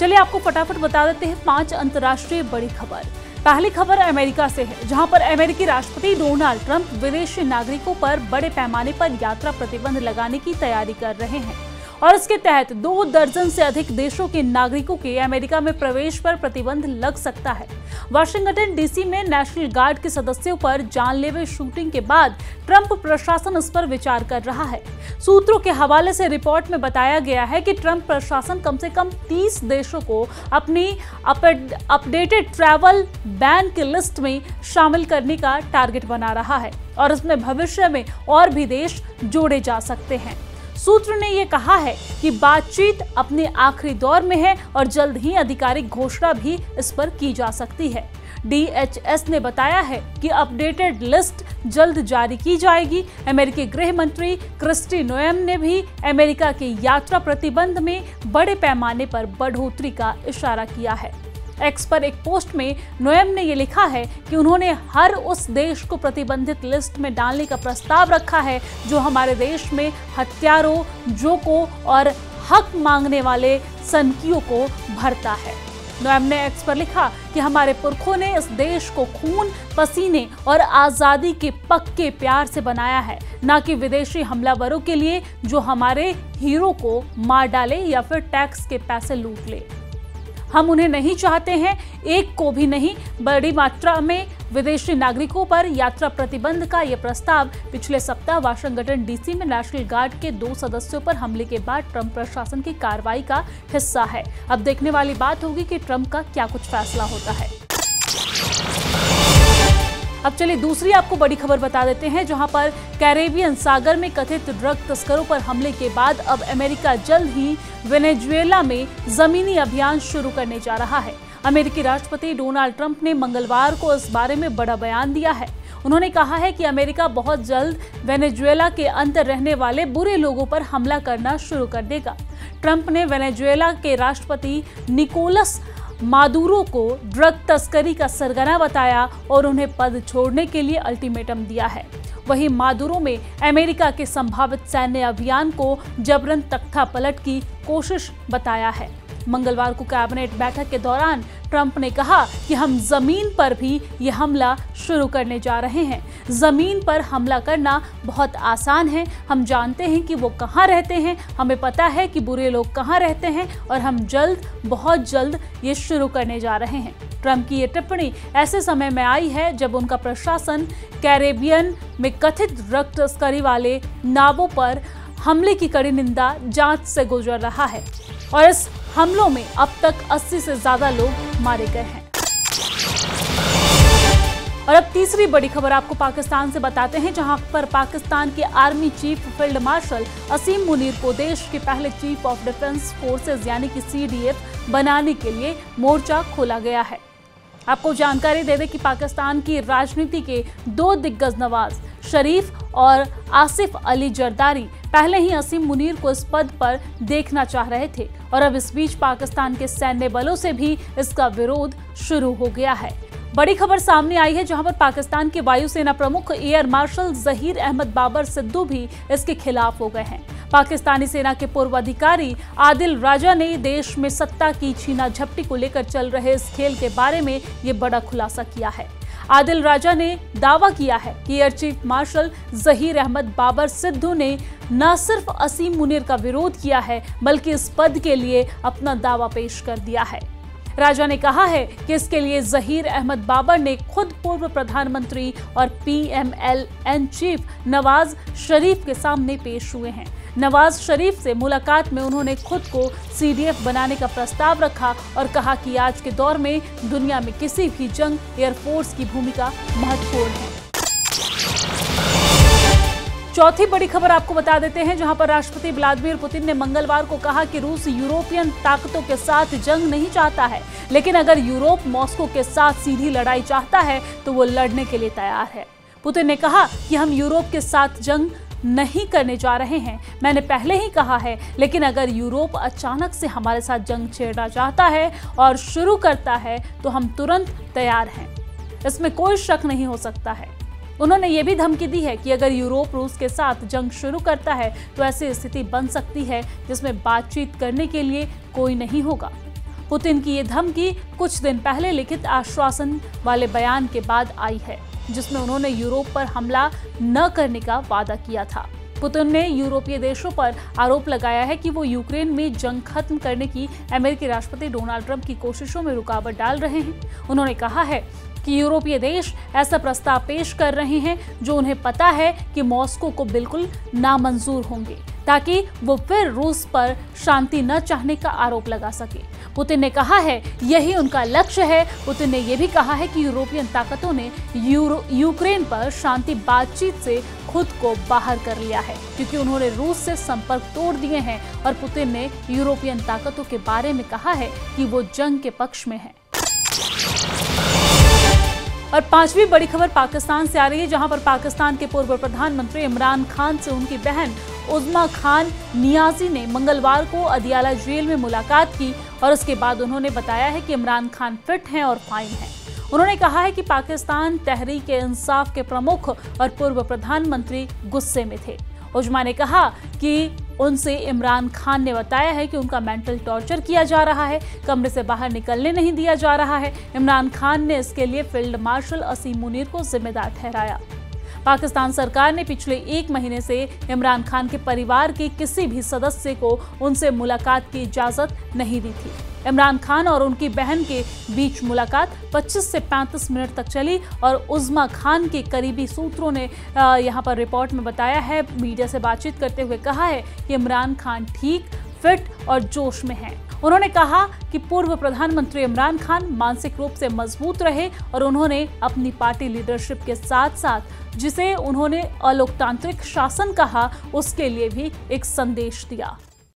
चलिए आपको फटाफट बता देते हैं 5 अंतर्राष्ट्रीय बड़ी खबर। पहली खबर अमेरिका से है, जहां पर अमेरिकी राष्ट्रपति डोनाल्ड ट्रंप विदेशी नागरिकों पर बड़े पैमाने पर यात्रा प्रतिबंध लगाने की तैयारी कर रहे हैं और इसके तहत 2 दर्जन से अधिक देशों के नागरिकों के अमेरिका में प्रवेश पर प्रतिबंध लग सकता है। वाशिंगटन डीसी में नेशनल गार्ड के सदस्यों पर जानलेवा शूटिंग के बाद ट्रंप प्रशासन इस पर विचार कर रहा है। सूत्रों के हवाले से रिपोर्ट में बताया गया है कि ट्रंप प्रशासन कम से कम 30 देशों को अपनी अपडेटेड ट्रैवल बैन की लिस्ट में शामिल करने का टारगेट बना रहा है और इसमें भविष्य में और भी देश जोड़े जा सकते हैं। सूत्र ने यह कहा है कि बातचीत अपने आखिरी दौर में है और जल्द ही आधिकारिक घोषणा भी इस पर की जा सकती है। DHS ने बताया है कि अपडेटेड लिस्ट जल्द जारी की जाएगी। अमेरिकी गृह मंत्री क्रिस्टी नोएम ने भी अमेरिका के यात्रा प्रतिबंध में बड़े पैमाने पर बढ़ोतरी का इशारा किया है। एक्स पर एक पोस्ट में नोएम ने ये लिखा है कि उन्होंने हर उस देश को प्रतिबंधित लिस्ट में डालने का प्रस्ताव रखा है जो हमारे देश में हत्यारों, जोकों और हक मांगने वाले सनकियों को भरता है। नोएम ने एक्स पर लिखा कि हमारे पुरखों ने इस देश को खून, पसीने और आजादी के पक्के प्यार से बनाया है, न कि विदेशी हमलावरों के लिए जो हमारे हीरो को मार डाले या फिर टैक्स के पैसे लूट ले। हम उन्हें नहीं चाहते हैं, एक को भी नहीं। बड़ी मात्रा में विदेशी नागरिकों पर यात्रा प्रतिबंध का यह प्रस्ताव पिछले सप्ताह वाशिंगटन डीसी में नेशनल गार्ड के 2 सदस्यों पर हमले के बाद ट्रंप प्रशासन की कार्रवाई का हिस्सा है। अब देखने वाली बात होगी कि ट्रंप का क्या कुछ फैसला होता है। अब चलिए दूसरी आपको बड़ी खबर बता देते हैं, जहां पर कैरेबियन सागर में कथित ड्रग तस्करों पर हमले के बाद अब अमेरिका जल्द ही वेनेजुएला में जमीनी अभियान शुरू करने जा रहा है। अमेरिकी राष्ट्रपति डोनाल्ड ट्रंप ने मंगलवार को इस बारे में बड़ा बयान दिया है। उन्होंने कहा है कि अमेरिका बहुत जल्द वेनेजुएला के अंदर रहने वाले बुरे लोगों पर हमला करना शुरू कर देगा। ट्रंप ने वेनेजुएला के राष्ट्रपति निकोलस मादुरो को ड्रग तस्करी का सरगना बताया और उन्हें पद छोड़ने के लिए अल्टीमेटम दिया है। वहीं मादुरो में अमेरिका के संभावित सैन्य अभियान को जबरन तख्ता पलट की कोशिश बताया है। मंगलवार को कैबिनेट बैठक के दौरान ट्रंप ने कहा कि हम जमीन पर भी ये हमला शुरू करने जा रहे हैं। जमीन पर हमला करना बहुत आसान है। हम जानते हैं कि वो कहाँ रहते हैं, हमें पता है कि बुरे लोग कहाँ रहते हैं और हम जल्द, बहुत जल्द ये शुरू करने जा रहे हैं। ट्रंप की ये टिप्पणी ऐसे समय में आई है जब उनका प्रशासन कैरेबियन में कथित ड्रग तस्करी वाले नावों पर हमले की कड़ी निंदा जांच से गुजर रहा है और इस हमलों में अब तक 80 से ज्यादा लोग मारे गए हैं। और अब तीसरी बड़ी खबर आपको पाकिस्तान से बताते हैं, जहां पर पाकिस्तान के आर्मी चीफ फील्ड मार्शल असीम मुनीर को देश के पहले चीफ ऑफ डिफेंस फोर्सेज यानी कि CDF बनाने के लिए मोर्चा खोला गया है। आपको जानकारी दे दें कि पाकिस्तान की राजनीति के 2 दिग्गज नवाज शरीफ और आसिफ अली जरदारी पहले ही असीम मुनीर को इस पद पर देखना चाह रहे थे और अब इस बीच पाकिस्तान के सैन्य बलों से भी इसका विरोध शुरू हो गया है। बड़ी खबर सामने आई है, जहां पर पाकिस्तान के वायुसेना प्रमुख एयर मार्शल जहीर अहमद बाबर सिद्दू भी इसके खिलाफ हो गए हैं। पाकिस्तानी सेना के पूर्व अधिकारी आदिल राजा ने देश में सत्ता की छीना झपटी को लेकर चल रहे इस खेल के बारे में ये बड़ा खुलासा किया है। आदिल राजा ने दावा किया है कि air chief marshal Zaheer Ahmed Babar Sidhu ने न सिर्फ असीम मुनीर का विरोध किया है बल्कि इस पद के लिए अपना दावा पेश कर दिया है। राजा ने कहा है कि इसके लिए जहीर अहमद बाबर ने खुद पूर्व प्रधानमंत्री और PMLN चीफ नवाज शरीफ के सामने पेश हुए हैं। नवाज शरीफ से मुलाकात में उन्होंने खुद को CDF बनाने का प्रस्ताव रखा और कहा कि आज के दौर में दुनिया में किसी भी जंग एयरफोर्स की भूमिका महत्वपूर्ण है। चौथी बड़ी खबर आपको बता देते हैं, जहां पर राष्ट्रपति व्लादिमीर पुतिन ने मंगलवार को कहा कि रूस यूरोपियन ताकतों के साथ जंग नहीं चाहता है, लेकिन अगर यूरोप मॉस्को के साथ सीधी लड़ाई चाहता है तो वो लड़ने के लिए तैयार है। पुतिन ने कहा कि हम यूरोप के साथ जंग नहीं करने जा रहे हैं, मैंने पहले ही कहा है, लेकिन अगर यूरोप अचानक से हमारे साथ जंग छेड़ना चाहता है और शुरू करता है तो हम तुरंत तैयार हैं, इसमें कोई शक नहीं हो सकता है। उन्होंने ये भी धमकी दी है कि अगर यूरोप रूस के साथ जंग शुरू करता है तो ऐसी स्थिति बन सकती है जिसमें बातचीत करने के लिए कोई नहीं होगा। पुतिन की ये धमकी कुछ दिन पहले लिखित आश्वासन वाले बयान के बाद आई है, जिसमें उन्होंने यूरोप पर हमला न करने का वादा किया था। पुतिन ने यूरोपीय देशों पर आरोप लगाया है कि वो यूक्रेन में जंग खत्म करने की अमेरिकी राष्ट्रपति डोनाल्ड ट्रंप की कोशिशों में रुकावट डाल रहे हैं। उन्होंने कहा है कि यूरोपीय देश ऐसा प्रस्ताव पेश कर रहे हैं जो उन्हें पता है कि मॉस्को को बिल्कुल नामंजूर होंगे, ताकि वो फिर रूस पर शांति न चाहने का आरोप लगा सके। पुतिन ने कहा है यही उनका लक्ष्य है। पुतिन ने यह भी कहा है कि यूरोपियन ताकतों ने यूक्रेन पर शांति बातचीत से खुद को बाहर कर लिया है, क्योंकि उन्होंने रूस से संपर्क तोड़ दिए हैं। और पुतिन ने यूरोपियन ताकतों के बारे में कहा है कि वो जंग के पक्ष में है। और पांचवी बड़ी खबर पाकिस्तान से आ रही है, जहां पर पाकिस्तान के पूर्व प्रधानमंत्री इमरान खान से उनकी बहन उज़्मा खान नियाज़ी ने मंगलवार को अदियाला जेल में मुलाकात की और उसके बाद उन्होंने बताया है कि इमरान खान फिट हैं और फाइन हैं। उन्होंने कहा है कि पाकिस्तान तहरीक-ए-इंसाफ के प्रमुख और पूर्व प्रधानमंत्री गुस्से में थे। उज़्मा ने कहा कि उनसे इमरान खान ने बताया है कि उनका मेंटल टॉर्चर किया जा रहा है, कमरे से बाहर निकलने नहीं दिया जा रहा है। इमरान खान ने इसके लिए फील्ड मार्शल असीम मुनीर को जिम्मेदार ठहराया। पाकिस्तान सरकार ने पिछले 1 महीने से इमरान खान के परिवार के किसी भी सदस्य को उनसे मुलाकात की इजाजत नहीं दी थी। इमरान खान और उनकी बहन के बीच मुलाकात 25 से 35 मिनट तक चली और उज़्मा खान के करीबी सूत्रों ने यहां पर रिपोर्ट में बताया है, मीडिया से बातचीत करते हुए कहा है कि इमरान खान ठीक, फिट और जोश में हैं। उन्होंने कहा कि पूर्व प्रधानमंत्री इमरान खान मानसिक रूप से मजबूत रहे और उन्होंने अपनी पार्टी लीडरशिप के साथ साथ जिसे उन्होंने अलोकतांत्रिक शासन कहा, उसके लिए भी एक संदेश दिया।